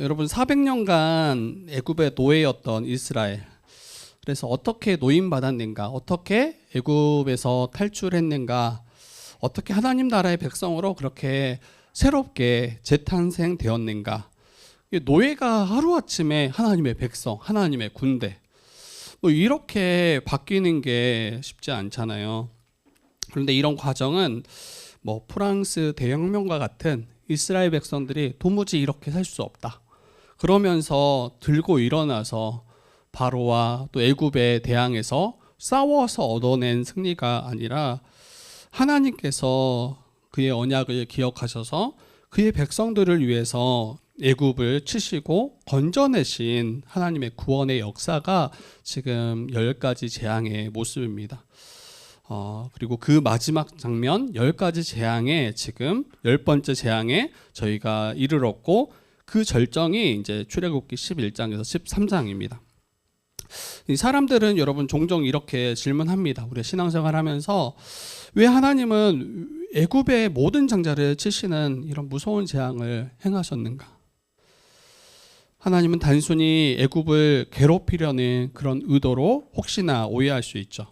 여러분 400년간 애굽의 노예였던 이스라엘. 그래서 어떻게 노임받았는가, 어떻게 애굽에서 탈출했는가, 어떻게 하나님 나라의 백성으로 그렇게 새롭게 재탄생되었는가. 노예가 하루아침에 하나님의 백성, 하나님의 군대, 뭐 이렇게 바뀌는 게 쉽지 않잖아요. 그런데 이런 과정은 뭐 프랑스 대혁명과 같은 이스라엘 백성들이 도무지 이렇게 살 수 없다, 그러면서 들고 일어나서 바로와 또 애굽에 대항해서 싸워서 얻어낸 승리가 아니라 하나님께서 그의 언약을 기억하셔서 그의 백성들을 위해서 애굽을 치시고 건져내신 하나님의 구원의 역사가 지금 10가지 재앙의 모습입니다. 그리고 그 마지막 장면 10가지 재앙에 지금 10번째 재앙에 저희가 이르렀고, 그 절정이 이제 출애굽기 11장에서 13장입니다. 이 사람들은 여러분 종종 이렇게 질문합니다. 우리 신앙생활하면서 왜 하나님은 애굽의 모든 장자를 치시는 이런 무서운 재앙을 행하셨는가? 하나님은 단순히 애굽을 괴롭히려는 그런 의도로 혹시나 오해할 수 있죠.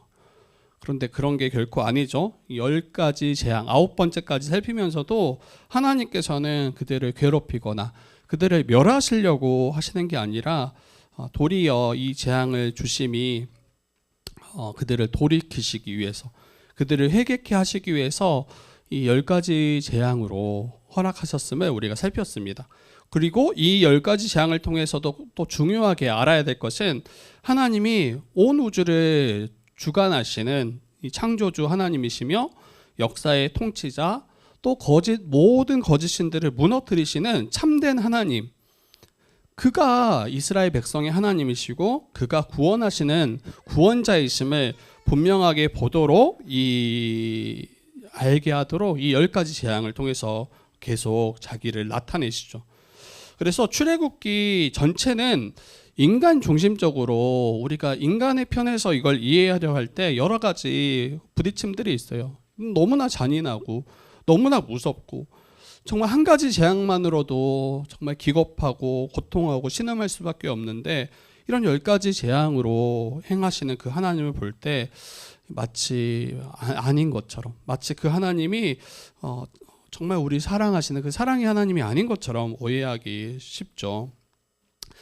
그런데 그런 게 결코 아니죠. 10가지 재앙, 9번째까지 살피면서도 하나님께서는 그들을 괴롭히거나 그들을 멸하시려고 하시는 게 아니라 도리어 이 재앙을 주심이 그들을 돌이키시기 위해서, 그들을 회개케 하시기 위해서 이 10가지 재앙으로 허락하셨음을 우리가 살폈습니다. 그리고 이 10가지 재앙을 통해서도 또 중요하게 알아야 될 것은 하나님이 온 우주를 주관하시는 이 창조주 하나님이시며 역사의 통치자, 또 모든 거짓신들을 무너뜨리시는 참된 하나님, 그가 이스라엘 백성의 하나님이시고 그가 구원하시는 구원자이심을 분명하게 보도록 알게 하도록 이 10가지 재앙을 통해서 계속 자기를 나타내시죠. 그래서 출애굽기 전체는 인간 중심적으로 우리가 인간의 편에서 이걸 이해하려 할 때 여러 가지 부딪힘들이 있어요. 너무나 잔인하고 너무나 무섭고 정말 한 가지 재앙만으로도 정말 기겁하고 고통하고 신음할 수밖에 없는데, 이런 10가지 재앙으로 행하시는 그 하나님을 볼 때 마치 아닌 것처럼, 마치 그 하나님이 정말 우리 사랑하시는 그 사랑의 하나님이 아닌 것처럼 오해하기 쉽죠.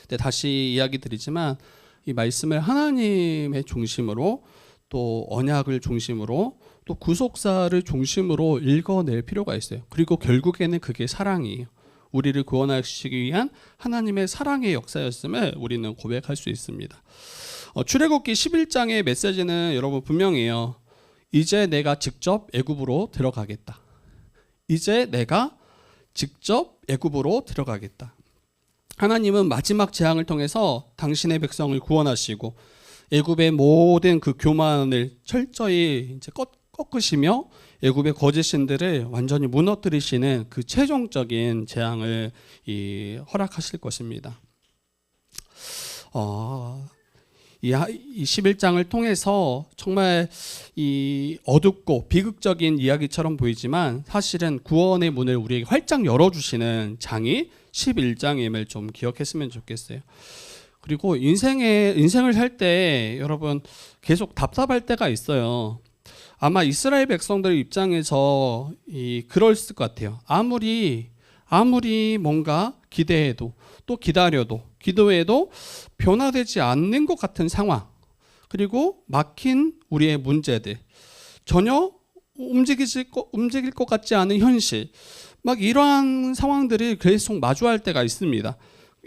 근데 다시 이야기 드리지만 이 말씀을 하나님의 중심으로, 또 언약을 중심으로, 또 구속사를 중심으로 읽어낼 필요가 있어요. 그리고 결국에는 그게 사랑이에요. 우리를 구원하시기 위한 하나님의 사랑의 역사였음을 우리는 고백할 수 있습니다. 출애굽기 11장의 메시지는 여러분 분명해요. 이제 내가 직접 애굽으로 들어가겠다. 이제 내가 직접 애굽으로 들어가겠다. 하나님은 마지막 재앙을 통해서 당신의 백성을 구원하시고 애굽의 모든 그 교만을 철저히 이제 꺾으시며 애굽의 거짓신들을 완전히 무너뜨리시는 그 최종적인 재앙을 허락하실 것입니다. 이 11장을 통해서 정말 이 어둡고 비극적인 이야기처럼 보이지만 사실은 구원의 문을 우리에게 활짝 열어주시는 장이 11장임을 좀 기억했으면 좋겠어요. 그리고 인생을 살 때 여러분 계속 답답할 때가 있어요. 아마 이스라엘 백성들 입장에서 그럴 것 같아요. 아무리 뭔가 기대해도, 또 기다려도, 기도해도 변화되지 않는 것 같은 상황, 그리고 막힌 우리의 문제들, 전혀 움직일 것 같지 않은 현실, 막 이러한 상황들이 계속 마주할 때가 있습니다.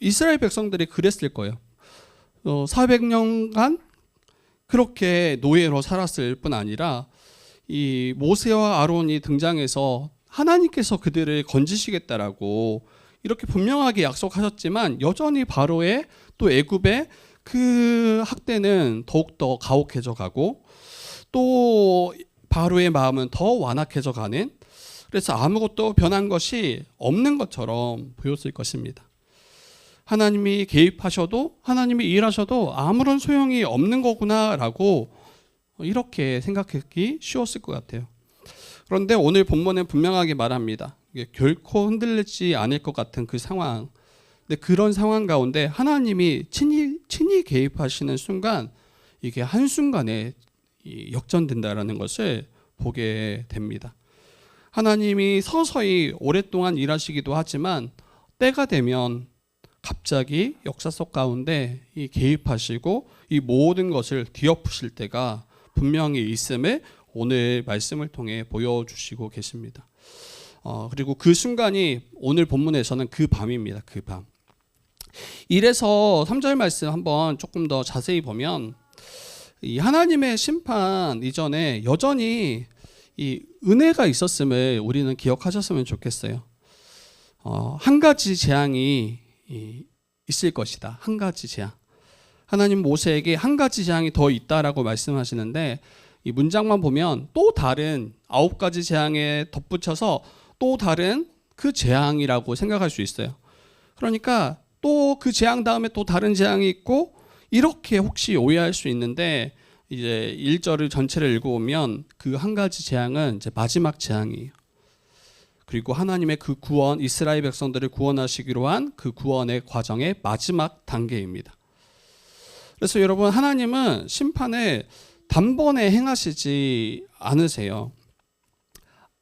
이스라엘 백성들이 그랬을 거예요. 400년간 그렇게 노예로 살았을 뿐 아니라 이 모세와 아론이 등장해서 하나님께서 그들을 건지시겠다라고 이렇게 분명하게 약속하셨지만 여전히 바로의 또 애굽의 그 학대는 더욱더 가혹해져 가고, 또 바로의 마음은 더 완악해져 가는, 그래서 아무것도 변한 것이 없는 것처럼 보였을 것입니다. 하나님이 개입하셔도, 하나님이 일하셔도 아무런 소용이 없는 거구나라고 이렇게 생각하기 쉬웠을 것 같아요. 그런데 오늘 본문은 분명하게 말합니다. 결코 흔들리지 않을 것 같은 그 상황, 근데 그런 상황 가운데 하나님이 친히 개입하시는 순간 이게 한순간에 역전된다라는 것을 보게 됩니다. 하나님이 서서히 오랫동안 일하시기도 하지만 때가 되면 갑자기 역사 속 가운데 개입하시고 이 모든 것을 뒤엎으실 때가 분명히 있음을 오늘 말씀을 통해 보여주시고 계십니다. 그리고 그 순간이 오늘 본문에서는 그 밤입니다. 그 밤. 이래서 3절 말씀 한번 조금 더 자세히 보면 이 하나님의 심판 이전에 여전히 이 은혜가 있었음을 우리는 기억하셨으면 좋겠어요. 한 가지 재앙이 있을 것이다. 한 가지 재앙. 하나님 모세에게 한 가지 재앙이 더 있다라고 말씀하시는데 이 문장만 보면 또 다른 9가지 재앙에 덧붙여서 또 다른 그 재앙이라고 생각할 수 있어요. 그러니까 또 그 재앙 다음에 또 다른 재앙이 있고 이렇게 혹시 오해할 수 있는데 이제 1절을 전체를 읽어보면 그 한 가지 재앙은 이제 마지막 재앙이에요. 그리고 하나님의 그 구원, 이스라엘 백성들을 구원하시기로 한 그 구원의 과정의 마지막 단계입니다. 그래서 여러분 하나님은 심판을 단번에 행하시지 않으세요.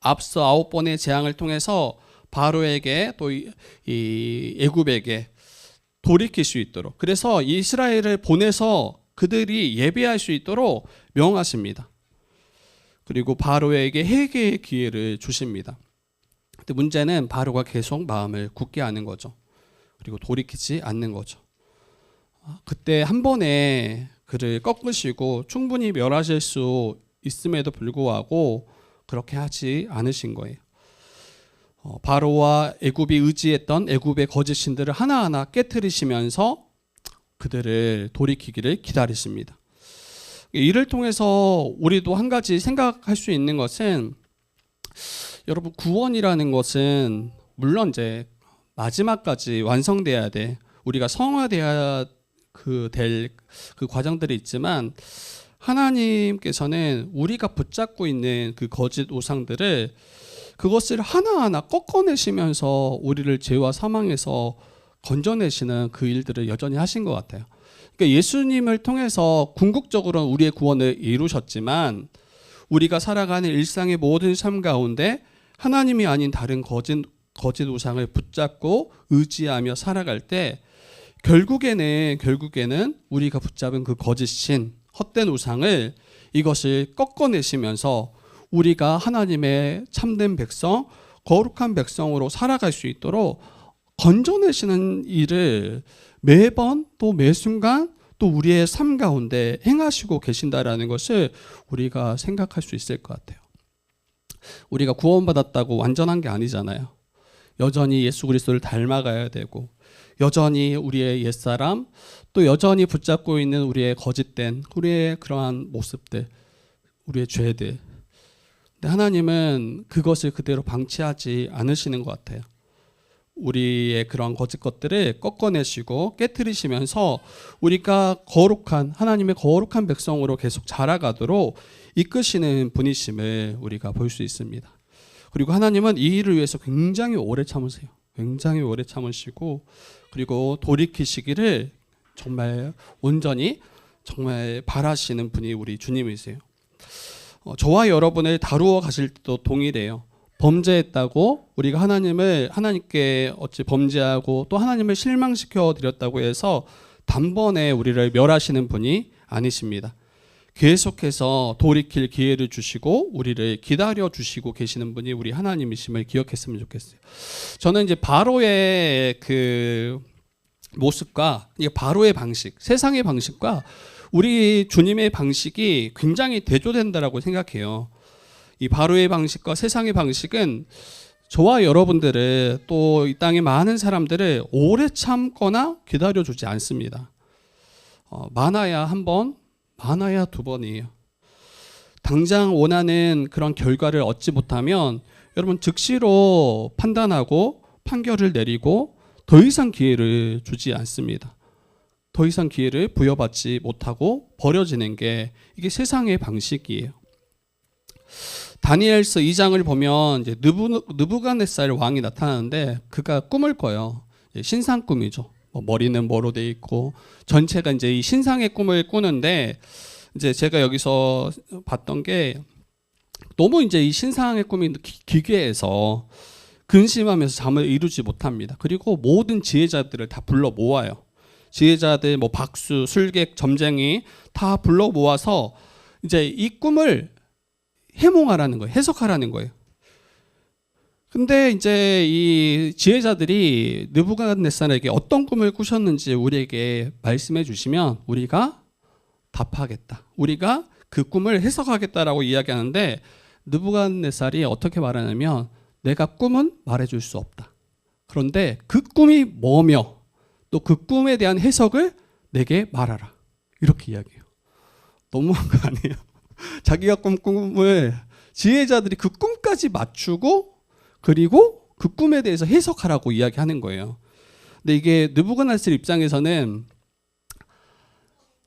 앞서 9번의 재앙을 통해서 바로에게 또 이 애굽에게 돌이킬 수 있도록 그래서 이스라엘을 보내서 그들이 예배할 수 있도록 명하십니다. 그리고 바로에게 회개의 기회를 주십니다. 근데 문제는 바로가 계속 마음을 굳게 하는 거죠. 그리고 돌이키지 않는 거죠. 그때 한 번에 그를 꺾으시고 충분히 멸하실 수 있음에도 불구하고 그렇게 하지 않으신 거예요. 바로와 애굽이 의지했던 애굽의 거짓 신들을 하나하나 깨트리시면서 그들을 돌이키기를 기다리십니다. 이를 통해서 우리도 한 가지 생각할 수 있는 것은 여러분 구원이라는 것은 물론 이제 마지막까지 완성돼야 돼. 우리가 성화돼야 될 그 과정들이 있지만 하나님께서는 우리가 붙잡고 있는 그 거짓 우상들을 그것을 하나하나 꺾어내시면서 우리를 죄와 사망에서 건져내시는 그 일들을 여전히 하신 것 같아요. 그러니까 예수님을 통해서 궁극적으로는 우리의 구원을 이루셨지만 우리가 살아가는 일상의 모든 삶 가운데 하나님이 아닌 다른 거짓 우상을 붙잡고 의지하며 살아갈 때 결국에는 우리가 붙잡은 그 거짓 신, 헛된 우상을 이것을 꺾어내시면서 우리가 하나님의 참된 백성, 거룩한 백성으로 살아갈 수 있도록 건져내시는 일을 매번 또 매순간 또 우리의 삶 가운데 행하시고 계신다라는 것을 우리가 생각할 수 있을 것 같아요. 우리가 구원받았다고 완전한 게 아니잖아요. 여전히 예수 그리스도를 닮아가야 되고 여전히 우리의 옛사람 또 여전히 붙잡고 있는 우리의 거짓된 우리의 그러한 모습들 우리의 죄들 근데 하나님은 그것을 그대로 방치하지 않으시는 것 같아요. 우리의 그런 거짓 것들을 꺾어내시고 깨트리시면서 우리가 거룩한 하나님의 거룩한 백성으로 계속 자라가도록 이끄시는 분이심을 우리가 볼 수 있습니다. 그리고 하나님은 이 일을 위해서 굉장히 오래 참으세요. 굉장히 오래 참으시고 그리고 돌이키시기를 정말 온전히 정말 바라시는 분이 우리 주님이세요. 저와 여러분을 다루어 가실 때도 동일해요. 범죄했다고 우리가 하나님께 어찌 범죄하고 또 하나님을 실망시켜 드렸다고 해서 단번에 우리를 멸하시는 분이 아니십니다. 계속해서 돌이킬 기회를 주시고 우리를 기다려 주시고 계시는 분이 우리 하나님이심을 기억했으면 좋겠어요. 저는 이제 바로의 그 모습과 바로의 방식, 세상의 방식과 우리 주님의 방식이 굉장히 대조된다라고 생각해요. 이 바로의 방식과 세상의 방식은 저와 여러분들을 또 이 땅의 많은 사람들을 오래 참거나 기다려주지 않습니다. 많아야 한 번, 많아야 두 번이에요. 당장 원하는 그런 결과를 얻지 못하면 여러분 즉시로 판단하고 판결을 내리고 더 이상 기회를 주지 않습니다. 더 이상 기회를 부여받지 못하고 버려지는 게 이게 세상의 방식이에요. 다니엘서 2장을 보면 이제 느부갓네살 왕이 나타나는데 그가 꿈을 꿔요. 신상 꿈이죠. 머리는 뭐로 돼 있고 전체가 이제 이 신상의 꿈을 꾸는데 이제 제가 여기서 봤던 게 너무 이제 이 신상의 꿈이 기괴해서 근심하면서 잠을 이루지 못합니다. 그리고 모든 지혜자들을 다 불러 모아요. 지혜자들 뭐 박수, 술객, 점쟁이 다 불러 모아서 이제 이 꿈을 해몽하라는 거예요. 해석하라는 거예요. 근데 이제 이 지혜자들이 느부갓네살에게 어떤 꿈을 꾸셨는지 우리에게 말씀해 주시면 우리가 답하겠다. 우리가 그 꿈을 해석하겠다라고 이야기하는데 느부갓네살이 어떻게 말하냐면 내가 꿈은 말해줄 수 없다. 그런데 그 꿈이 뭐며 또 그 꿈에 대한 해석을 내게 말하라. 이렇게 이야기해요. 너무한 거 아니에요? 자기가 꾼 꿈을 지혜자들이 그 꿈까지 맞추고 그리고 그 꿈에 대해서 해석하라고 이야기하는 거예요. 근데 이게 느부갓네살 입장에서는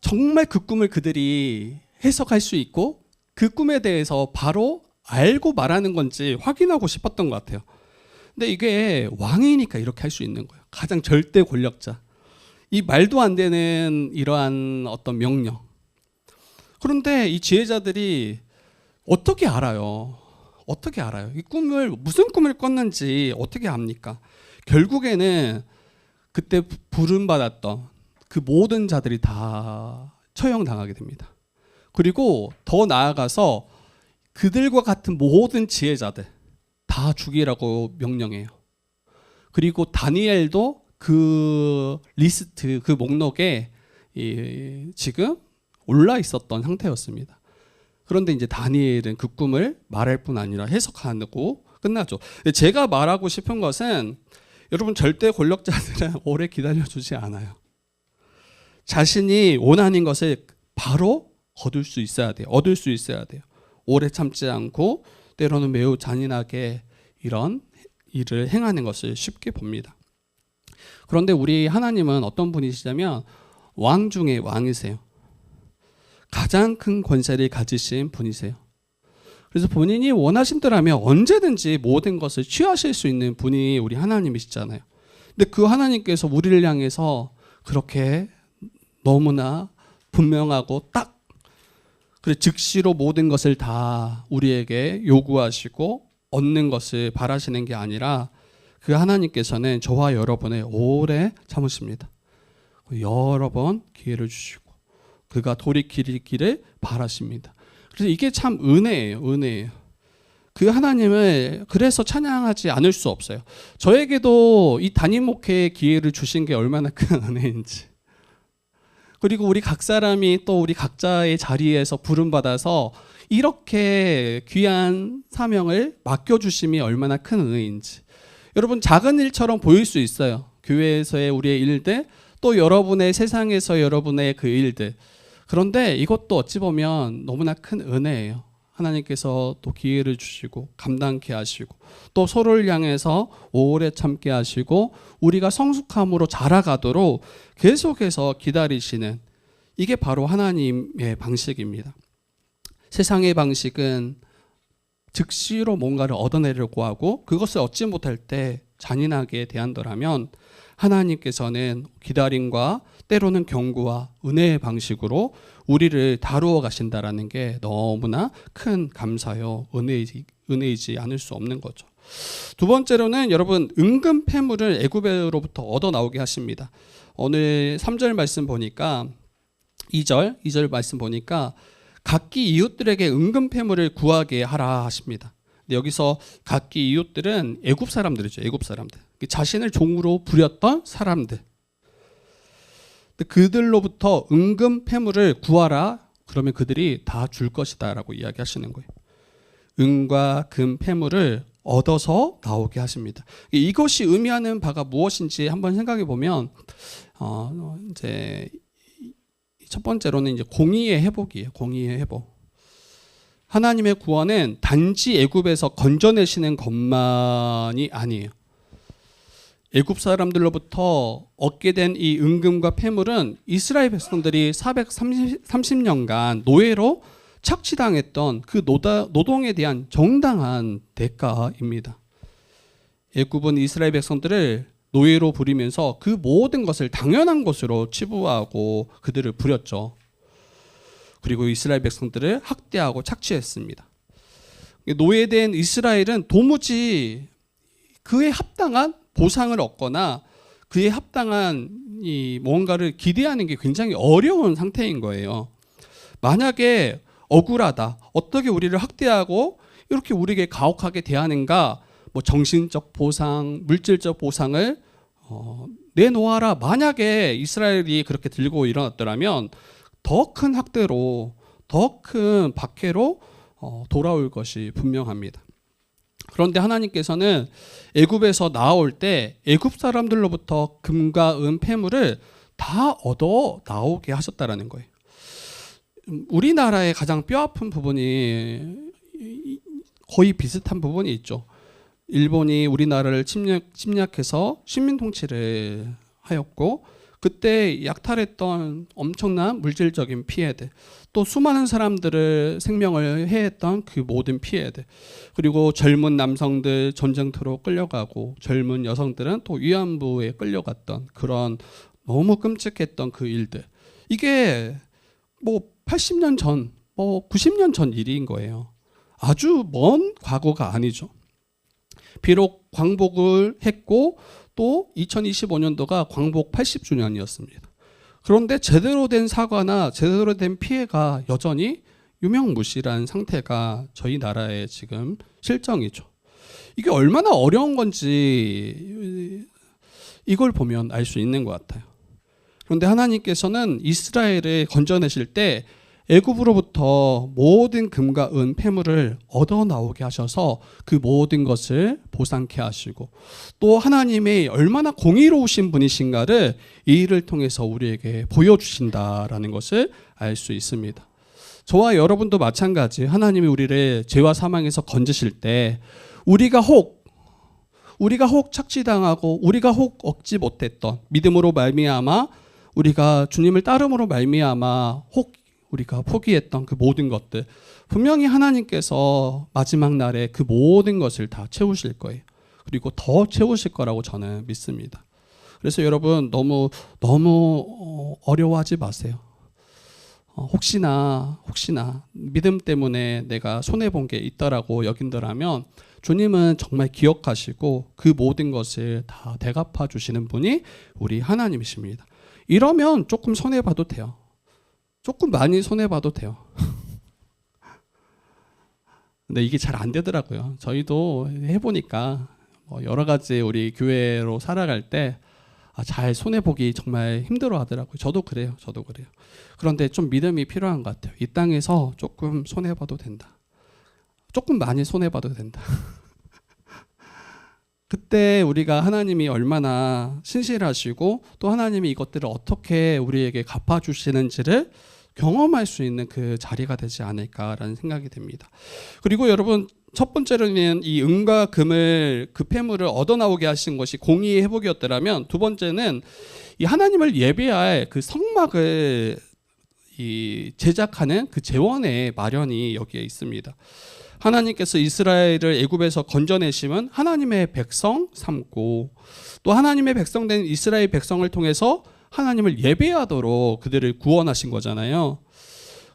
정말 그 꿈을 그들이 해석할 수 있고 그 꿈에 대해서 바로 알고 말하는 건지 확인하고 싶었던 것 같아요. 근데 이게 왕이니까 이렇게 할 수 있는 거예요. 가장 절대 권력자. 이 말도 안 되는 이러한 어떤 명령. 그런데 이 지혜자들이 어떻게 알아요? 어떻게 알아요? 이 꿈을 무슨 꿈을 꿨는지 어떻게 압니까? 결국에는 그때 부름받았던 그 모든 자들이 다 처형당하게 됩니다. 그리고 더 나아가서 그들과 같은 모든 지혜자들 다 죽이라고 명령해요. 그리고 다니엘도 그 리스트, 그 목록에 지금 올라 있었던 상태였습니다. 그런데 이제 다니엘은 그 꿈을 말할 뿐 아니라 해석하고 끝나죠. 제가 말하고 싶은 것은 여러분 절대 권력자들은 오래 기다려주지 않아요. 자신이 원하는 것을 바로 얻을 수 있어야 돼요. 오래 참지 않고 때로는 매우 잔인하게 이런 일을 행하는 것을 쉽게 봅니다. 그런데 우리 하나님은 어떤 분이시냐면 왕 중에 왕이세요. 가장 큰 권세를 가지신 분이세요. 그래서 본인이 원하신다면 언제든지 모든 것을 취하실 수 있는 분이 우리 하나님이시잖아요. 근데 그 하나님께서 우리를 향해서 그렇게 너무나 분명하고 딱 그래 즉시로 모든 것을 다 우리에게 요구하시고 얻는 것을 바라시는 게 아니라 그 하나님께서는 저와 여러분을 오래 참으십니다. 여러 번 기회를 주시고 그가 돌이키기를 바라십니다. 그래서 이게 참 은혜예요. 그 하나님을 그래서 찬양하지 않을 수 없어요. 저에게도 이 단임 목회의 기회를 주신 게 얼마나 큰 은혜인지. 그리고 우리 각 사람이 또 우리 각자의 자리에서 부름받아서 이렇게 귀한 사명을 맡겨주심이 얼마나 큰 은혜인지. 여러분 작은 일처럼 보일 수 있어요. 교회에서의 우리의 일들, 또 여러분의 세상에서 여러분의 그 일들. 그런데 이것도 어찌 보면 너무나 큰 은혜예요. 하나님께서 또 기회를 주시고 감당케 하시고 또 서로를 향해서 오래 참게 하시고 우리가 성숙함으로 자라가도록 계속해서 기다리시는 이게 바로 하나님의 방식입니다. 세상의 방식은 즉시로 뭔가를 얻어내려고 하고 그것을 얻지 못할 때 잔인하게 대한다면 하나님께서는 기다림과 때로는 경고와 은혜의 방식으로 우리를 다루어 가신다라는 게 너무나 큰 감사요 은혜이지 않을 수 없는 거죠. 두 번째로는 여러분 은금 패물을 애굽으로부터 얻어 나오게 하십니다. 오늘 3절 말씀 보니까 2절 말씀 보니까 각기 이웃들에게 은금 패물을 구하게 하라 하십니다. 근데 여기서 각기 이웃들은 애굽 사람들이죠. 애굽 사람들. 자신을 종으로 부렸던 사람들. 그들로부터 은금 패물을 구하라. 그러면 그들이 다 줄 것이다라고 이야기하시는 거예요. 은과 금 패물을 얻어서 나오게 하십니다. 이것이 의미하는 바가 무엇인지 한번 생각해 보면 이제 첫 번째로는 이제 공의의 회복이에요. 공의의 회복. 하나님의 구원은 단지 애굽에서 건져내시는 것만이 아니에요. 애굽 사람들로부터 얻게 된 이 은금과 패물은 이스라엘 백성들이 430년간 노예로 착취당했던 그 노동에 대한 정당한 대가입니다. 애굽은 이스라엘 백성들을 노예로 부리면서 그 모든 것을 당연한 것으로 치부하고 그들을 부렸죠. 그리고 이스라엘 백성들을 학대하고 착취했습니다. 노예된 이스라엘은 도무지 그에 합당한 보상을 얻거나 그에 합당한 이 뭔가를 기대하는 게 굉장히 어려운 상태인 거예요. 만약에 억울하다, 어떻게 우리를 학대하고 이렇게 우리에게 가혹하게 대하는가, 뭐 정신적 보상, 물질적 보상을 내놓아라. 만약에 이스라엘이 그렇게 들고 일어났더라면 더 큰 학대로, 더 큰 박해로 돌아올 것이 분명합니다. 그런데 하나님께서는 애굽에서 나올 때 애굽 사람들로부터 금과 은 폐물을 다 얻어 나오게 하셨다라는 거예요. 우리나라의 가장 뼈아픈 부분이 거의 비슷한 부분이 있죠. 일본이 우리나라를 침략해서 식민 통치를 하였고, 그때 약탈했던 엄청난 물질적인 피해들, 또 수많은 사람들을 생명을 해했던 그 모든 피해들, 그리고 젊은 남성들 전쟁터로 끌려가고 젊은 여성들은 또 위안부에 끌려갔던 그런 너무 끔찍했던 그 일들, 이게 뭐 80년 전, 뭐 90년 전 일인 거예요. 아주 먼 과거가 아니죠. 비록 광복을 했고 또 2025년도가 광복 80주년이었습니다. 그런데 제대로 된 사과나 제대로 된 피해가 여전히 유명무실한 상태가 저희 나라의 지금 실정이죠. 이게 얼마나 어려운 건지 이걸 보면 알 수 있는 것 같아요. 그런데 하나님께서는 이스라엘을 건져내실 때 애굽으로부터 모든 금과 은 폐물을 얻어 나오게 하셔서 그 모든 것을 보상케 하시고, 또 하나님이 얼마나 공의로우신 분이신가를 이 일을 통해서 우리에게 보여주신다라는 것을 알 수 있습니다. 저와 여러분도 마찬가지, 하나님이 우리를 죄와 사망에서 건지실 때 우리가 혹 착취당하고 우리가 혹 얻지 못했던 믿음으로 말미암아 우리가 주님을 따름으로 말미암아 혹 우리가 포기했던 그 모든 것들, 분명히 하나님께서 마지막 날에 그 모든 것을 다 채우실 거예요. 그리고 더 채우실 거라고 저는 믿습니다. 그래서 여러분 너무 어려워하지 마세요. 혹시나 믿음 때문에 내가 손해본 게 있다라고 여긴다라면 주님은 정말 기억하시고 그 모든 것을 다 대갚아 주시는 분이 우리 하나님이십니다. 이러면 조금 손해봐도 돼요. 조금 많이 손해봐도 돼요. 근데 이게 잘 안 되더라고요. 저희도 해보니까 여러 가지 우리 교회로 살아갈 때 잘 손해보기 정말 힘들어 하더라고요. 저도 그래요. 그런데 좀 믿음이 필요한 것 같아요. 이 땅에서 조금 손해봐도 된다. 조금 많이 손해봐도 된다. 그때 우리가 하나님이 얼마나 신실하시고 또 하나님이 이것들을 어떻게 우리에게 갚아주시는지를 경험할 수 있는 그 자리가 되지 않을까라는 생각이 듭니다. 그리고 여러분, 첫 번째로는 이 은과 금을, 그 폐물을 얻어 나오게 하신 것이 공의의 회복이었더라면, 두 번째는 이 하나님을 예배할 그 성막을 이 제작하는 그 재원의 마련이 여기에 있습니다. 하나님께서 이스라엘을 애굽에서 건져내시면 하나님의 백성 삼고, 또 하나님의 백성된 이스라엘 백성을 통해서 하나님을 예배하도록 그들을 구원하신 거잖아요.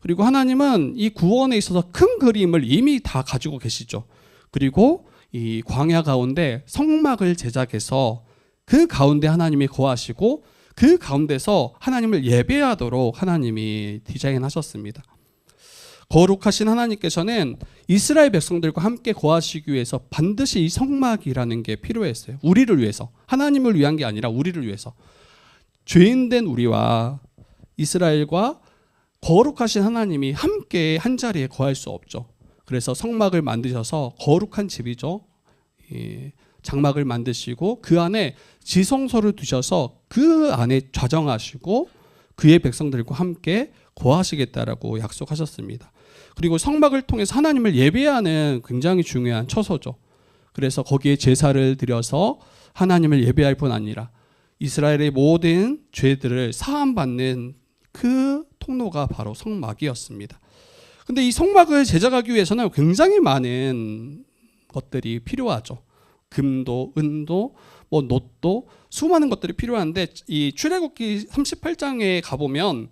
그리고 하나님은 이 구원에 있어서 큰 그림을 이미 다 가지고 계시죠. 그리고 이 광야 가운데 성막을 제작해서 그 가운데 하나님이 거하시고 그 가운데서 하나님을 예배하도록 하나님이 디자인하셨습니다. 거룩하신 하나님께서는 이스라엘 백성들과 함께 거하시기 위해서 반드시 이 성막이라는 게 필요했어요. 우리를 위해서, 하나님을 위한 게 아니라 우리를 위해서. 죄인된 우리와 이스라엘과 거룩하신 하나님이 함께 한 자리에 거할 수 없죠. 그래서 성막을 만드셔서 거룩한 집이죠. 장막을 만드시고 그 안에 지성소를 두셔서 그 안에 좌정하시고 그의 백성들과 함께 거하시겠다라고 약속하셨습니다. 그리고 성막을 통해서 하나님을 예배하는 굉장히 중요한 처소죠. 그래서 거기에 제사를 드려서 하나님을 예배할 뿐 아니라 이스라엘의 모든 죄들을 사함받는 그 통로가 바로 성막이었습니다. 근데 이 성막을 제작하기 위해서는 굉장히 많은 것들이 필요하죠. 금도, 은도, 뭐 놋도 수많은 것들이 필요한데 이 출애굽기 38장에 가보면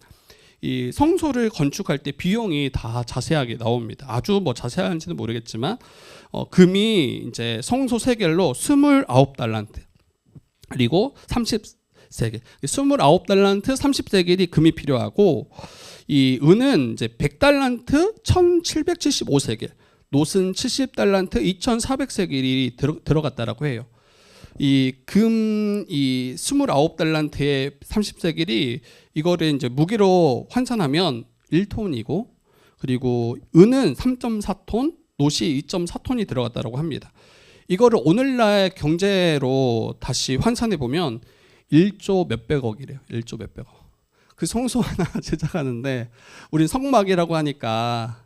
이 성소를 건축할 때 비용이 다 자세하게 나옵니다. 아주 뭐 자세한지는 모르겠지만 금이 이제 성소 세겔로 29달란트 그리고 30세겔 29달란트 30세겔이 금이 필요하고 이 은은 이제 100달란트 1775세겔 놋은 70달란트 2400세겔이 들어갔다라고 해요. 이 29달란트의 30세겔이 이거를 이제 무게로 환산하면 1톤이고 그리고 은은 3.4톤, 놋이 2.4톤이 들어갔다고 합니다. 이거를 오늘날 경제로 다시 환산해 보면 1조 몇백억이래요. 1조 몇백억. 그 성소 하나 제작하는데 우린 성막이라고 하니까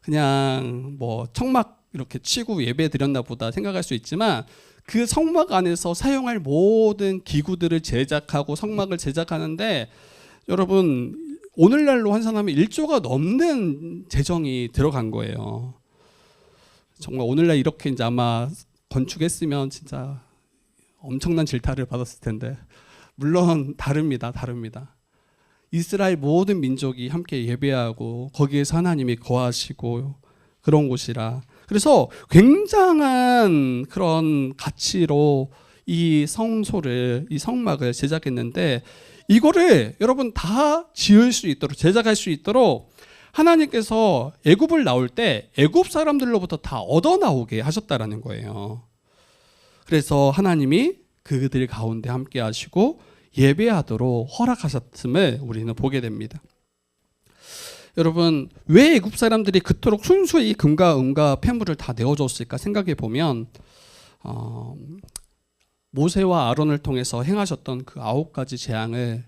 그냥 뭐 청막 이렇게 치고 예배 드렸나 보다 생각할 수 있지만 그 성막 안에서 사용할 모든 기구들을 제작하고 성막을 제작하는데 여러분 오늘날로 환산하면 1조가 넘는 재정이 들어간 거예요. 정말 오늘날 이렇게 이제 아마 건축했으면 진짜 엄청난 질타를 받았을 텐데 물론 다릅니다. 이스라엘 모든 민족이 함께 예배하고 거기에서 하나님이 거하시고 그런 곳이라 그래서 굉장한 그런 가치로 이 성소를 이 성막을 제작했는데 이거를 여러분 다 지을 수 있도록 제작할 수 있도록 하나님께서 애굽을 나올 때 애굽 사람들로부터 다 얻어 나오게 하셨다라는 거예요. 그래서 하나님이 그들 가운데 함께 하시고 예배하도록 허락하셨음을 우리는 보게 됩니다. 여러분 왜 애굽 사람들이 그토록 순수히 금과 은과 폐물을 다 내어줬을까 생각해 보면 모세와 아론을 통해서 행하셨던 그 9가지 재앙을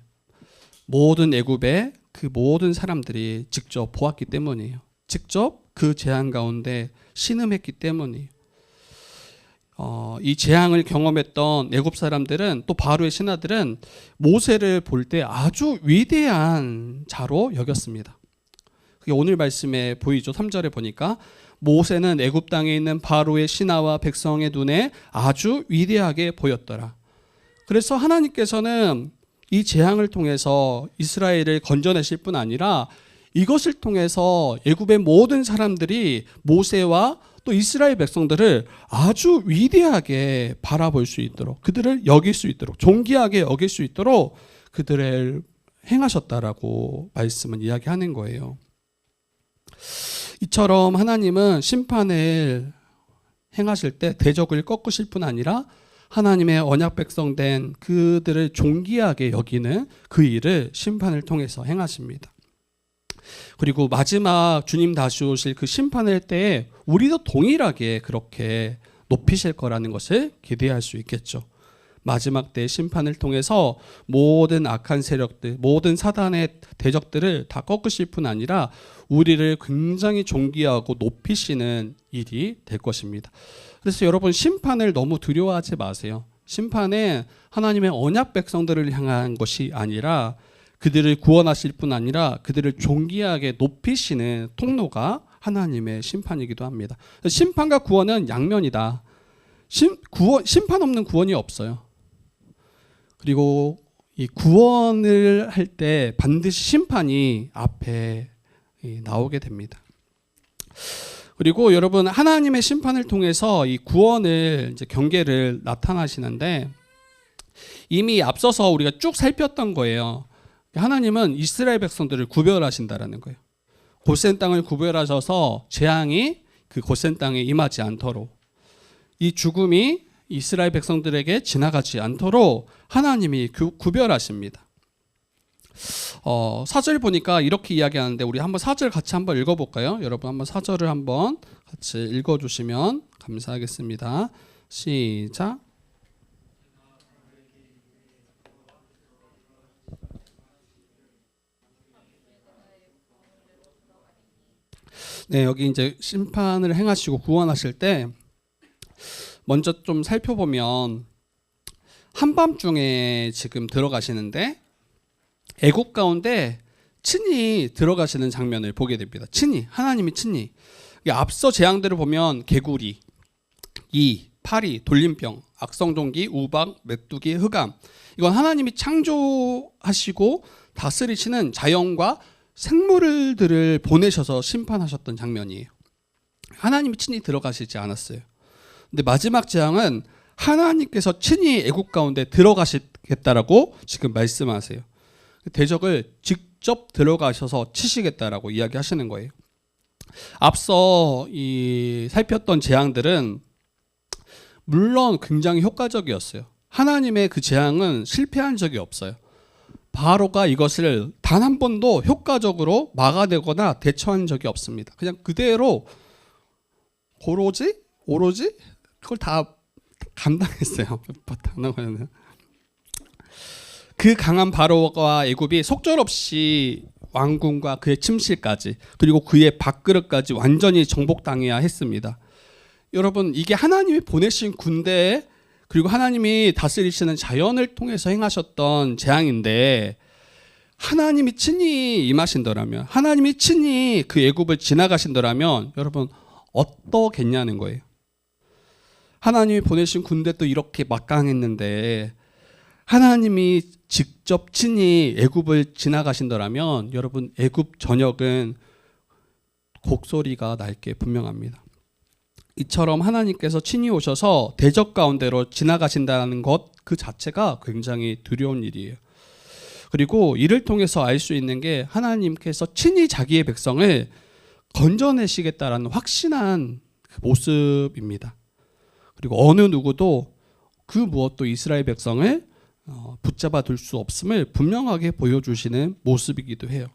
모든 애굽의 그 모든 사람들이 직접 보았기 때문이에요. 직접 그 재앙 가운데 신음했기 때문이에요. 이 재앙을 경험했던 애굽 사람들은 또 바로의 신하들은 모세를 볼 때 아주 위대한 자로 여겼습니다. 그게 오늘 말씀에 보이죠. 3절에 보니까 모세는 애굽 땅에 있는 바로의 신하와 백성의 눈에 아주 위대하게 보였더라. 그래서 하나님께서는 이 재앙을 통해서 이스라엘을 건져내실 뿐 아니라 이것을 통해서 애굽의 모든 사람들이 모세와 또 이스라엘 백성들을 아주 위대하게 바라볼 수 있도록 그들을 여길 수 있도록 존귀하게 여길 수 있도록 그들을 행하셨다라고 말씀은 이야기하는 거예요. 이처럼 하나님은 심판을 행하실 때 대적을 꺾으실 뿐 아니라 하나님의 언약 백성 된 그들을 존귀하게 여기는 그 일을 심판을 통해서 행하십니다. 그리고 마지막 주님 다시 오실 그 심판할 때에 우리도 동일하게 그렇게 높이실 거라는 것을 기대할 수 있겠죠. 마지막 때 심판을 통해서 모든 악한 세력들, 모든 사단의 대적들을 다 꺾으실 뿐 아니라 우리를 굉장히 존귀하고 높이시는 일이 될 것입니다. 그래서 여러분 심판을 너무 두려워하지 마세요. 심판은 하나님의 언약 백성들을 향한 것이 아니라 그들을 구원하실 뿐 아니라 그들을 존귀하게 높이시는 통로가 하나님의 심판이기도 합니다. 심판과 구원은 양면이다. 심판 없는 구원이 없어요. 그리고 이 구원을 할 때 반드시 심판이 앞에 나오게 됩니다. 그리고 여러분 하나님의 심판을 통해서 이 구원을 이제 경계를 나타나시는데 이미 앞서서 우리가 쭉 살폈던 거예요. 하나님은 이스라엘 백성들을 구별하신다라는 거예요. 고센 땅을 구별하셔서 재앙이 그 고센 땅에 임하지 않도록 이 죽음이 이스라엘 백성들에게 지나가지 않도록 하나님이 구별하십니다. 4절 보니까 이렇게 이야기하는데 우리 한번 4절 같이 한번 읽어볼까요? 여러분 한번 4절을 한번 같이 읽어주시면 감사하겠습니다. 시작. 네, 여기 이제 심판을 행하시고 구원하실 때 먼저 좀 살펴보면 한밤중에 지금 들어가시는데 애국 가운데 친히 들어가시는 장면을 보게 됩니다. 친히 하나님이 친히 앞서 재앙들을 보면 개구리, 이, 파리, 돌림병, 악성동기, 우박, 메뚜기, 흑암. 이건 하나님이 창조하시고 다스리시는 자연과 생물들을 보내셔서 심판하셨던 장면이에요. 하나님이 친히 들어가시지 않았어요. 근데 마지막 재앙은 하나님께서 친히 애국 가운데 들어가시겠다라고 지금 말씀하세요. 대적을 직접 들어가셔서 치시겠다라고 이야기하시는 거예요. 앞서 살폈던 재앙들은 물론 굉장히 효과적이었어요. 하나님의 그 재앙은 실패한 적이 없어요. 바로가 이것을 단 한 번도 효과적으로 막아내거나 대처한 적이 없습니다. 그냥 그대로 오로지 그걸 다 감당했어요. 그 강한 바로와 애굽이 속절없이 왕궁과 그의 침실까지 그리고 그의 밥그릇까지 완전히 정복당해야 했습니다. 여러분, 이게 하나님이 보내신 군대 그리고 하나님이 다스리시는 자연을 통해서 행하셨던 재앙인데, 하나님이 친히 임하신다면, 하나님이 친히 그 애굽을 지나가신다면 여러분 어떠겠냐는 거예요. 하나님이 보내신 군대도 이렇게 막강했는데 하나님이 직접 친히 애굽을 지나가신다면 여러분 애굽 전역은 곡소리가 날 게 분명합니다. 이처럼 하나님께서 친히 오셔서 대적 가운데로 지나가신다는 것 그 자체가 굉장히 두려운 일이에요. 그리고 이를 통해서 알 수 있는 게 하나님께서 친히 자기의 백성을 건져내시겠다라는 확신한 그 모습입니다. 그리고 어느 누구도 그 무엇도 이스라엘 백성을 붙잡아 둘 수 없음을 분명하게 보여주시는 모습이기도 해요.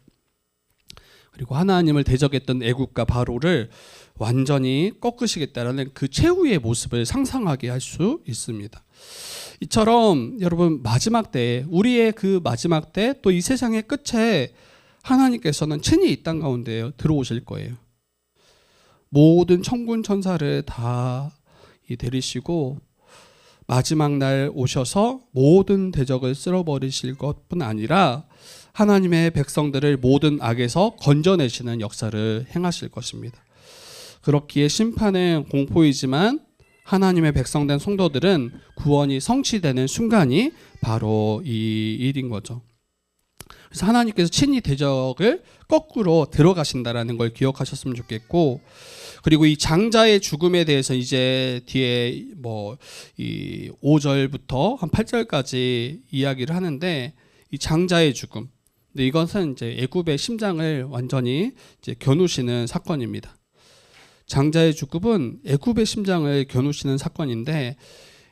그리고 하나님을 대적했던 애굽과 바로를 완전히 꺾으시겠다라는 그 최후의 모습을 상상하게 할 수 있습니다. 이처럼 여러분 마지막 때, 우리의 그 마지막 때 또 이 세상의 끝에 하나님께서는 친히 이 땅 가운데 들어오실 거예요. 모든 천군 천사를 다 데리시고 마지막 날 오셔서 모든 대적을 쓸어버리실 것뿐 아니라 하나님의 백성들을 모든 악에서 건져내시는 역사를 행하실 것입니다. 그렇기에 심판은 공포이지만 하나님의 백성된 성도들은 구원이 성취되는 순간이 바로 이 일인 거죠. 그래서 하나님께서 친히 대적을 거꾸로 들어가신다라는 걸 기억하셨으면 좋겠고, 그리고 이 장자의 죽음에 대해서 이제 뒤에 이 5절부터 한 8절까지 이야기를 하는데, 이 장자의 죽음, 근데 이것은 이제 애굽의 심장을 완전히 이제 겨누시는 사건입니다. 장자의 죽음은 애굽의 심장을 겨누시는 사건인데,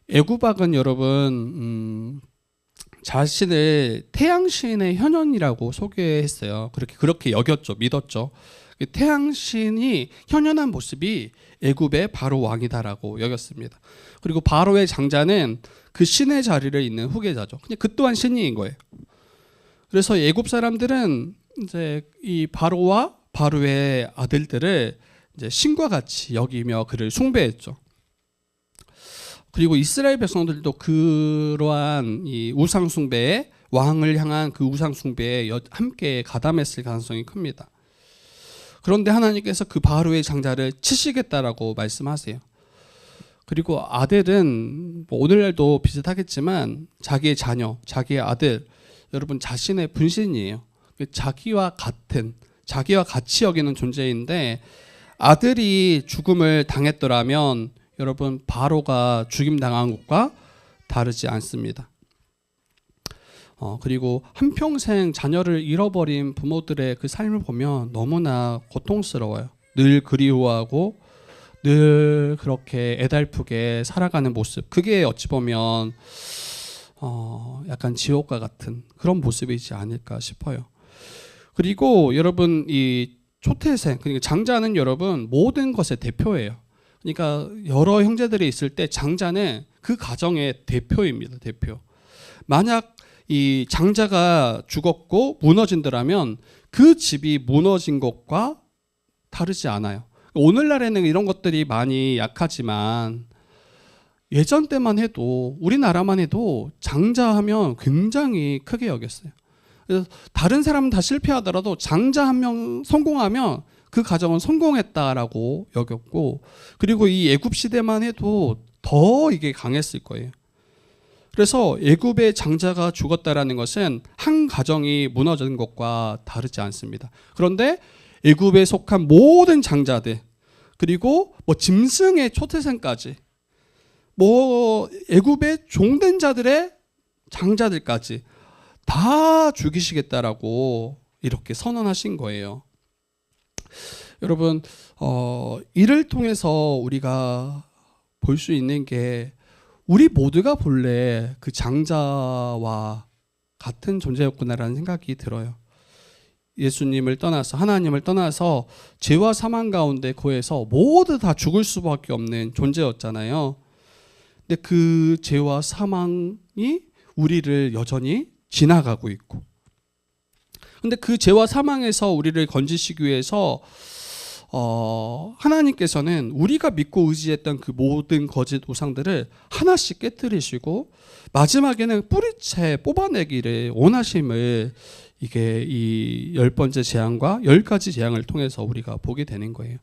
애굽왕은 여러분 자신을 태양신의 현현이라고 소개했어요. 그렇게 여겼죠, 믿었죠. 태양신이 현현한 모습이 애굽의 바로 왕이다라고 여겼습니다. 그리고 바로의 장자는 그 신의 자리를 잇는 후계자죠. 그냥 그 또한 신인 거예요. 그래서 애굽 사람들은 이제 이 바로와 바로의 아들들을 이제 신과 같이 여기며 그를 숭배했죠. 그리고 이스라엘 백성들도 그러한 이 우상 숭배에, 왕을 향한 그 우상 숭배에 함께 가담했을 가능성이 큽니다. 그런데 하나님께서 그 바로의 장자를 치시겠다라고 말씀하세요. 그리고 아들은 오늘날도 비슷하겠지만 자기의 자녀, 자기의 아들, 여러분 자신의 분신이에요. 자기와 같이 여기는 존재인데, 아들이 죽음을 당했더라면 여러분 바로가 죽임당한 것과 다르지 않습니다. 그리고 한평생 자녀를 잃어버린 부모들의 그 삶을 보면 너무나 고통스러워요. 늘 그리워하고 늘 그렇게 애달프게 살아가는 모습, 그게 어찌 보면 약간 지옥과 같은 그런 모습이지 않을까 싶어요. 그리고 여러분 이 초태생, 그러니까 장자는 여러분 모든 것의 대표예요. 그러니까 여러 형제들이 있을 때 장자는 그 가정의 대표입니다. 대표. 만약 이 장자가 죽었고 무너진다면 그 집이 무너진 것과 다르지 않아요. 오늘날에는 이런 것들이 많이 약하지만 예전 때만 해도, 우리나라만 해도 장자하면 굉장히 크게 여겼어요. 그래서 다른 사람은 다 실패하더라도 장자 한 명 성공하면 그 가정은 성공했다라고 여겼고, 그리고 이 애굽 시대만 해도 더 이게 강했을 거예요. 그래서 애굽의 장자가 죽었다라는 것은 한 가정이 무너진 것과 다르지 않습니다. 그런데 애굽에 속한 모든 장자들, 그리고 짐승의 초태생까지, 애굽의 종된 자들의 장자들까지 다 죽이시겠다라고 이렇게 선언하신 거예요. 여러분, 이를 통해서 우리가 볼 수 있는 게, 우리 모두가 본래 그 장자와 같은 존재였구나라는 생각이 들어요. 예수님을 떠나서, 하나님을 떠나서 죄와 사망 가운데 거해서 모두 다 죽을 수밖에 없는 존재였잖아요. 근데 그 죄와 사망이 우리를 여전히 지나가고 있고, 근데 그 죄와 사망에서 우리를 건지시기 위해서 하나님께서는 우리가 믿고 의지했던 그 모든 거짓 우상들을 하나씩 깨뜨리시고 마지막에는 뿌리채 뽑아내기를 원하심을, 이게 이 10번째 재앙과 10가지 재앙을 통해서 우리가 보게 되는 거예요.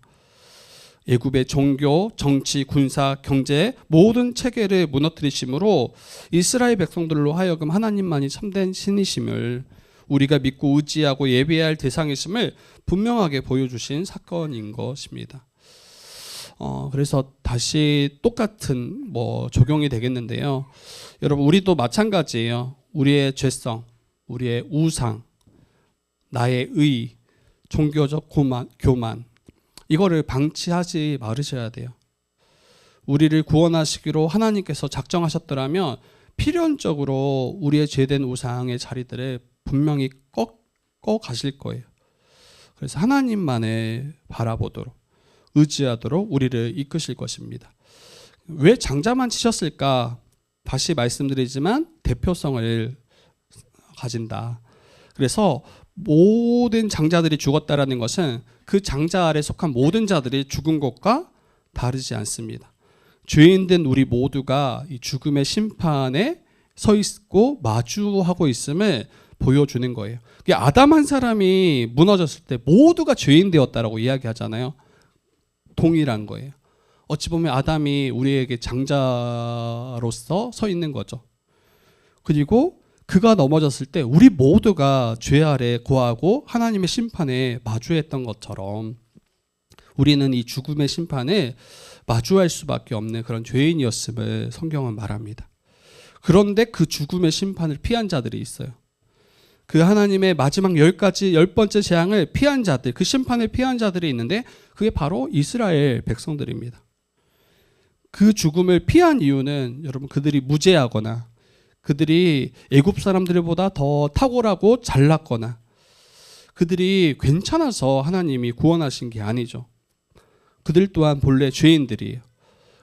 애굽의 종교, 정치, 군사, 경제 모든 체계를 무너뜨리심으로 이스라엘 백성들로 하여금 하나님만이 참된 신이심을, 우리가 믿고 의지하고 예배해야 할 대상이심을 분명하게 보여주신 사건인 것입니다. 그래서 다시 똑같은 적용이 되겠는데요. 여러분, 우리도 마찬가지예요. 우리의 죄성, 우리의 우상, 나의 의, 종교적 교만, 이거를 방치하지 말으셔야 돼요. 우리를 구원하시기로 하나님께서 작정하셨더라면 필연적으로 우리의 죄된 우상의 자리들을 분명히 꺾어 가실 거예요. 그래서 하나님만을 바라보도록, 의지하도록 우리를 이끄실 것입니다. 왜 장자만 치셨을까? 다시 말씀드리지만 대표성을 가진다. 그래서 모든 장자들이 죽었다라는 것은 그 장자 아래 속한 모든 자들이 죽은 것과 다르지 않습니다. 죄인된 우리 모두가 이 죽음의 심판에 서 있고 마주하고 있음을 보여주는 거예요. 아담 한 사람이 무너졌을 때 모두가 죄인 되었다라고 이야기하잖아요. 동일한 거예요. 어찌 보면 아담이 우리에게 장자로서 서 있는 거죠. 그리고 그가 넘어졌을 때 우리 모두가 죄 아래 고하고 하나님의 심판에 마주했던 것처럼 우리는 이 죽음의 심판에 마주할 수밖에 없는 그런 죄인이었음을 성경은 말합니다. 그런데 그 죽음의 심판을 피한 자들이 있어요. 그 하나님의 마지막 10번째 재앙을 피한 자들, 그 심판을 피한 자들이 있는데 그게 바로 이스라엘 백성들입니다. 그 죽음을 피한 이유는 여러분, 그들이 무죄하거나 그들이 애굽 사람들보다 더 탁월하고 잘났거나 그들이 괜찮아서 하나님이 구원하신 게 아니죠. 그들 또한 본래 죄인들이에요.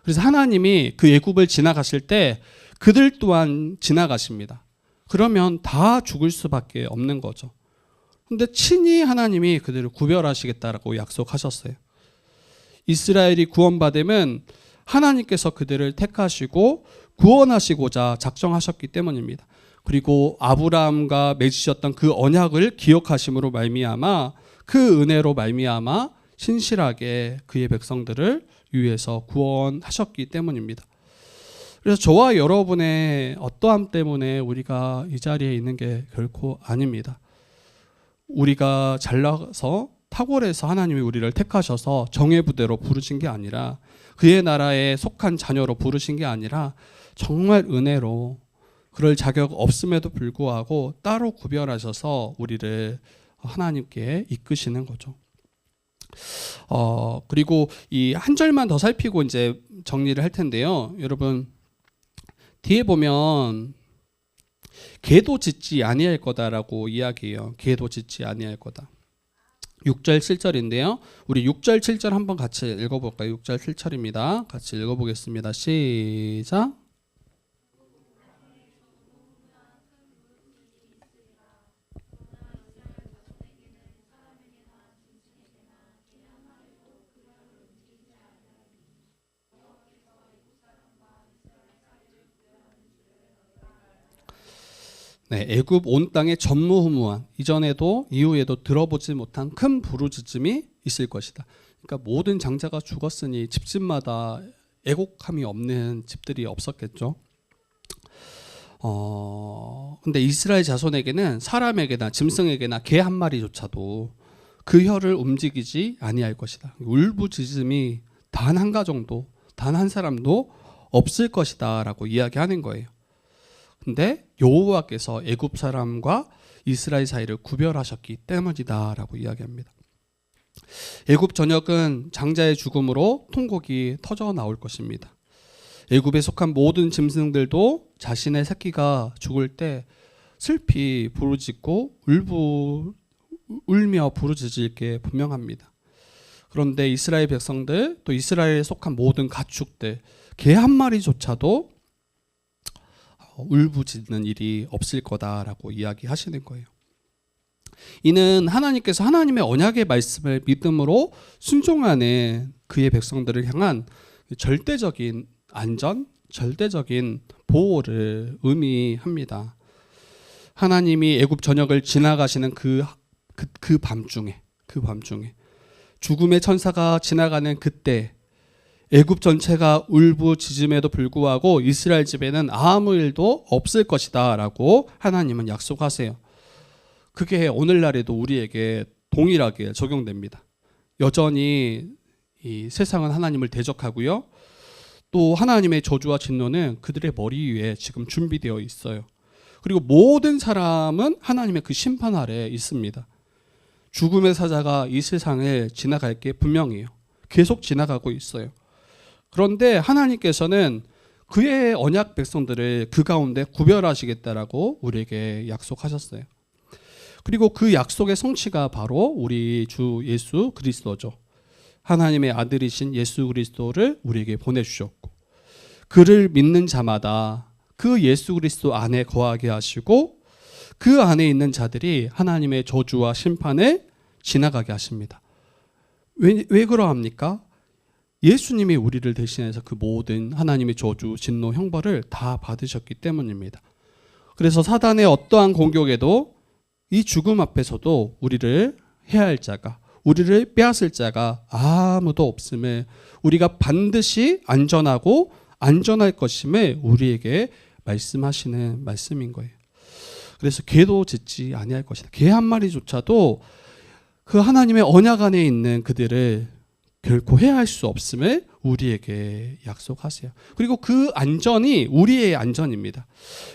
그래서 하나님이 그 애굽을 지나가실 때 그들 또한 지나가십니다. 그러면 다 죽을 수밖에 없는 거죠. 근데 친히 하나님이 그들을 구별하시겠다라고 약속하셨어요. 이스라엘이 구원받으면 하나님께서 그들을 택하시고 구원하시고자 작정하셨기 때문입니다. 그리고 아브라함과 맺으셨던 그 언약을 기억하심으로 말미암아, 그 은혜로 말미암아 신실하게 그의 백성들을 위해서 구원하셨기 때문입니다. 그래서 저와 여러분의 어떠함 때문에 우리가 이 자리에 있는 게 결코 아닙니다. 우리가 잘나서 탁월해서 하나님이 우리를 택하셔서 정의 부대로 부르신 게 아니라, 그의 나라에 속한 자녀로 부르신 게 아니라 정말 은혜로, 그럴 자격 없음에도 불구하고 따로 구별하셔서 우리를 하나님께 이끄시는 거죠. 그리고 이 한 절만 더 살피고 이제 정리를 할 텐데요. 여러분, 뒤에 보면 개도 짓지 아니할 거다라고 이야기해요. 개도 짓지 아니할 거다. 6절 7절인데요. 우리 6절 7절 한번 같이 읽어볼까요? 6절 7절입니다. 같이 읽어보겠습니다. 시작. 네, 애굽 온 땅에 전무후무한, 이전에도 이후에도 들어보지 못한 큰 부르짖음이 있을 것이다. 그러니까 모든 장자가 죽었으니 집집마다 애곡함이 없는 집들이 없었겠죠. 근데 이스라엘 자손에게는 사람에게나 짐승에게나 개 한 마리조차도 그 혀를 움직이지 아니할 것이다. 울부짖음이 단 한 가정도, 단 한 사람도 없을 것이다라고 이야기하는 거예요. 근데 여호와께서 애굽 사람과 이스라엘 사이를 구별하셨기 때문이다라고 이야기합니다. 애굽 전역은 장자의 죽음으로 통곡이 터져 나올 것입니다. 애굽에 속한 모든 짐승들도 자신의 새끼가 죽을 때 슬피 부르짖고 울며 부르짖을 게 분명합니다. 그런데 이스라엘 백성들, 또 이스라엘에 속한 모든 가축들, 개 한 마리조차도 울부짖는 일이 없을 거다라고 이야기하시는 거예요. 이는 하나님께서 하나님의 언약의 말씀을 믿음으로 순종하는 그의 백성들을 향한 절대적인 안전, 절대적인 보호를 의미합니다. 하나님이 애굽 전역을 지나가시는 그 밤중에 죽음의 천사가 지나가는 그때 애굽 전체가 울부짖음에도 불구하고 이스라엘 집에는 아무 일도 없을 것이다 라고 하나님은 약속하세요. 그게 오늘날에도 우리에게 동일하게 적용됩니다. 여전히 이 세상은 하나님을 대적하고요. 또 하나님의 저주와 진노는 그들의 머리 위에 지금 준비되어 있어요. 그리고 모든 사람은 하나님의 그 심판 아래에 있습니다. 죽음의 사자가 이 세상을 지나갈 게 분명해요. 계속 지나가고 있어요. 그런데 하나님께서는 그의 언약 백성들을 그 가운데 구별하시겠다라고 우리에게 약속하셨어요. 그리고 그 약속의 성취가 바로 우리 주 예수 그리스도죠. 하나님의 아들이신 예수 그리스도를 우리에게 보내주셨고, 그를 믿는 자마다 그 예수 그리스도 안에 거하게 하시고 그 안에 있는 자들이 하나님의 저주와 심판을 지나가게 하십니다. 왜 그러합니까? 예수님이 우리를 대신해서 그 모든 하나님의 저주, 진노, 형벌을 다 받으셨기 때문입니다. 그래서 사단의 어떠한 공격에도 이 죽음 앞에서도 우리를 해할 자가, 우리를 빼앗을 자가 아무도 없음을, 우리가 반드시 안전하고 안전할 것임을 우리에게 말씀하시는 말씀인 거예요. 그래서 개도 짖지 아니할 것이다. 개 한 마리조차도 그 하나님의 언약 안에 있는 그들을 결코 해할 수 없음을 우리에게 약속하세요. 그리고 그 안전이 우리의 안전입니다.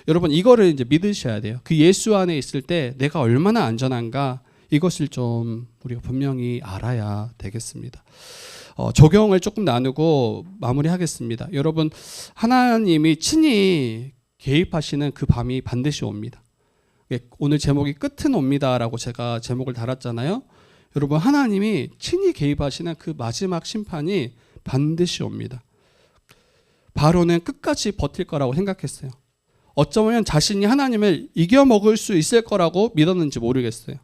여러분, 이거를 이제 믿으셔야 돼요. 그 예수 안에 있을 때 내가 얼마나 안전한가, 이것을 좀 우리가 분명히 알아야 되겠습니다. 적용을 조금 나누고 마무리하겠습니다. 여러분, 하나님이 친히 개입하시는 그 밤이 반드시 옵니다. 오늘 제목이 끝은 옵니다라고 제가 제목을 달았잖아요. 여러분, 하나님이 친히 개입하시는 그 마지막 심판이 반드시 옵니다. 바로는 끝까지 버틸 거라고 생각했어요. 어쩌면 자신이 하나님을 이겨먹을 수 있을 거라고 믿었는지 모르겠어요.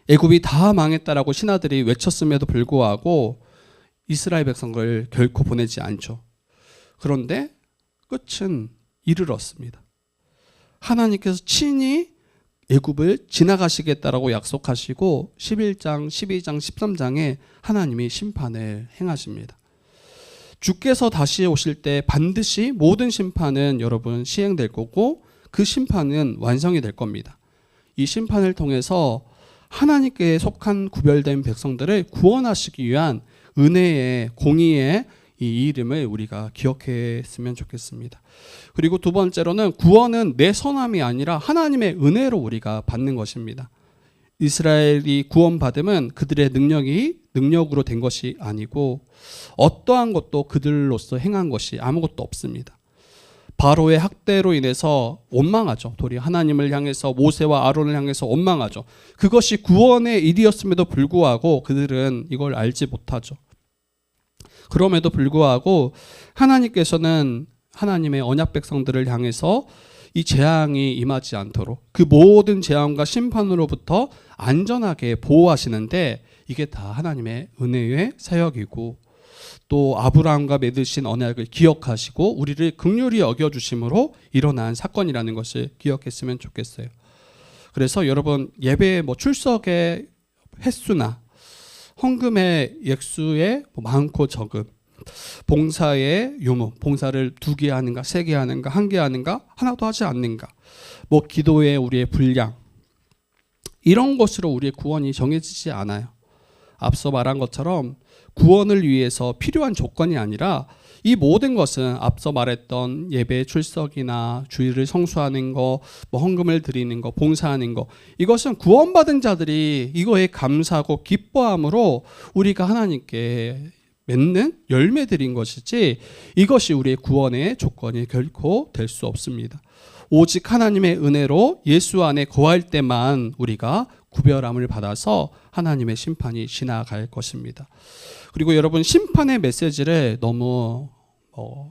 애굽이 다 망했다라고 신하들이 외쳤음에도 불구하고 이스라엘 백성을 결코 보내지 않죠. 그런데 끝은 이르렀습니다. 하나님께서 친히 애굽을 지나가시겠다라고 약속하시고 11장, 12장, 13장에 하나님이 심판을 행하십니다. 주께서 다시 오실 때 반드시 모든 심판은 여러분 시행될 거고, 그 심판은 완성이 될 겁니다. 이 심판을 통해서 하나님께 속한 구별된 백성들을 구원하시기 위한 은혜의, 공의의 이 이름을 우리가 기억했으면 좋겠습니다. 그리고 두 번째로는 구원은 내 선함이 아니라 하나님의 은혜로 우리가 받는 것입니다. 이스라엘이 구원받음은 그들의 능력으로 된 것이 아니고 어떠한 것도 그들로서 행한 것이 아무것도 없습니다. 바로의 학대로 인해서 원망하죠. 도리 하나님을 향해서, 모세와 아론을 향해서 원망하죠. 그것이 구원의 일이었음에도 불구하고 그들은 이걸 알지 못하죠. 그럼에도 불구하고 하나님께서는 하나님의 언약 백성들을 향해서 이 재앙이 임하지 않도록 그 모든 재앙과 심판으로부터 안전하게 보호하시는데, 이게 다 하나님의 은혜의 사역이고, 또 아브라함과 맺으신 언약을 기억하시고 우리를 긍휼히 여겨주심으로 일어난 사건이라는 것을 기억했으면 좋겠어요. 그래서 여러분, 예배 출석의 횟수나 헌금의 액수의 많고 적음, 봉사의 유무, 봉사를 2개 하는가, 3개 하는가, 1개 하는가, 하나도 하지 않는가, 뭐 기도의 우리의 분량, 이런 것으로 우리의 구원이 정해지지 않아요. 앞서 말한 것처럼 구원을 위해서 필요한 조건이 아니라 이 모든 것은 앞서 말했던 예배 출석이나 주일을 성수하는 거, 뭐 헌금을 드리는 거, 봉사하는 거, 이것은 구원받은 자들이 이거에 감사하고 기뻐함으로 우리가 하나님께 맺는 열매들인 것이지, 이것이 우리의 구원의 조건이 결코 될 수 없습니다. 오직 하나님의 은혜로 예수 안에 거할 때만 우리가 구별함을 받아서 하나님의 심판이 지나갈 것입니다. 그리고 여러분, 심판의 메시지를 너무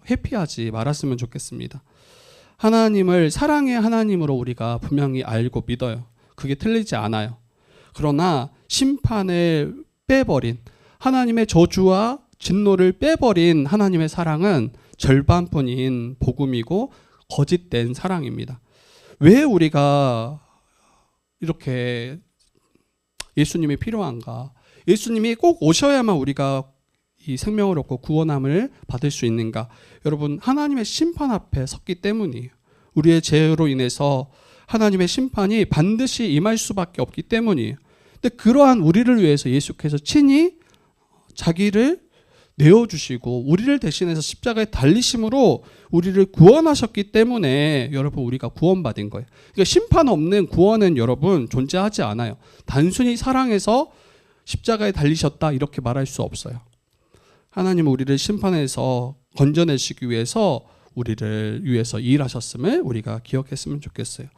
회피하지 말았으면 좋겠습니다. 하나님을 사랑의 하나님으로 우리가 분명히 알고 믿어요. 그게 틀리지 않아요. 그러나 심판을 빼버린, 하나님의 저주와 진노를 빼버린 하나님의 사랑은 절반뿐인 복음이고 거짓된 사랑입니다. 왜 우리가 이렇게 예수님이 필요한가? 예수님이 꼭 오셔야만 우리가 이 생명을 얻고 구원함을 받을 수 있는가? 여러분, 하나님의 심판 앞에 섰기 때문이에요. 우리의 죄로 인해서 하나님의 심판이 반드시 임할 수밖에 없기 때문이에요. 근데 그러한 우리를 위해서 예수께서 친히 자기를 내어주시고 우리를 대신해서 십자가에 달리심으로 우리를 구원하셨기 때문에 여러분, 우리가 구원받은 거예요. 그러니까 심판 없는 구원은 여러분 존재하지 않아요. 단순히 사랑해서 십자가에 달리셨다 이렇게 말할 수 없어요. 하나님은 우리를 심판해서 건져내시기 위해서 우리를 위해서 일하셨음을 우리가 기억했으면 좋겠어요.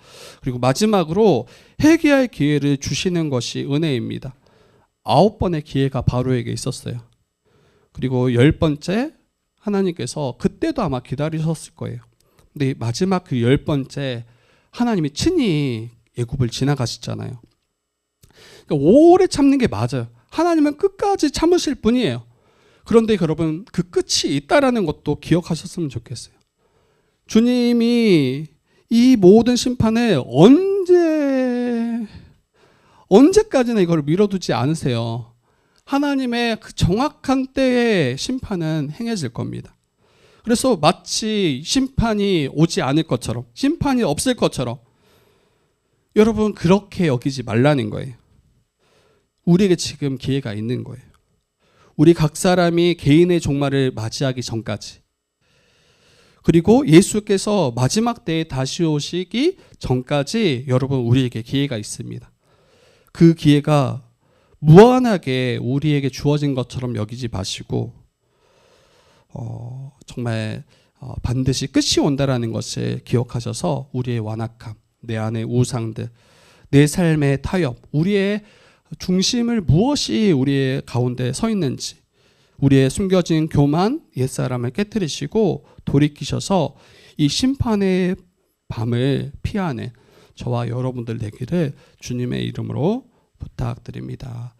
그리고 마지막으로 회개할 기회를 주시는 것이 은혜입니다. 9번의 기회가 바로에게 있었어요. 그리고 10번째 하나님께서 그때도 아마 기다리셨을 거예요. 근데 마지막 그 10번째 하나님이 친히 애굽을 지나가시잖아요. 그러니까 오래 참는 게 맞아요. 하나님은 끝까지 참으실 분이에요. 그런데 여러분, 그 끝이 있다라는 것도 기억하셨으면 좋겠어요. 주님이 이 모든 심판을 언제까지나 이걸 미뤄두지 않으세요. 하나님의 그 정확한 때에 심판은 행해질 겁니다. 그래서 마치 심판이 오지 않을 것처럼, 심판이 없을 것처럼 여러분, 그렇게 여기지 말라는 거예요. 우리에게 지금 기회가 있는 거예요. 우리 각 사람이 개인의 종말을 맞이하기 전까지, 그리고 예수께서 마지막 때에 다시 오시기 전까지 여러분, 우리에게 기회가 있습니다. 그 기회가 무한하게 우리에게 주어진 것처럼 여기지 마시고 정말 반드시 끝이 온다라는 것을 기억하셔서 우리의 완악함, 내 안의 우상들, 내 삶의 타협, 우리의 중심을 무엇이 우리의 가운데 서 있는지, 우리의 숨겨진 교만, 옛사람을 깨뜨리시고 돌이키셔서 이 심판의 밤을 피하는 저와 여러분들 되기를 주님의 이름으로 부탁드립니다.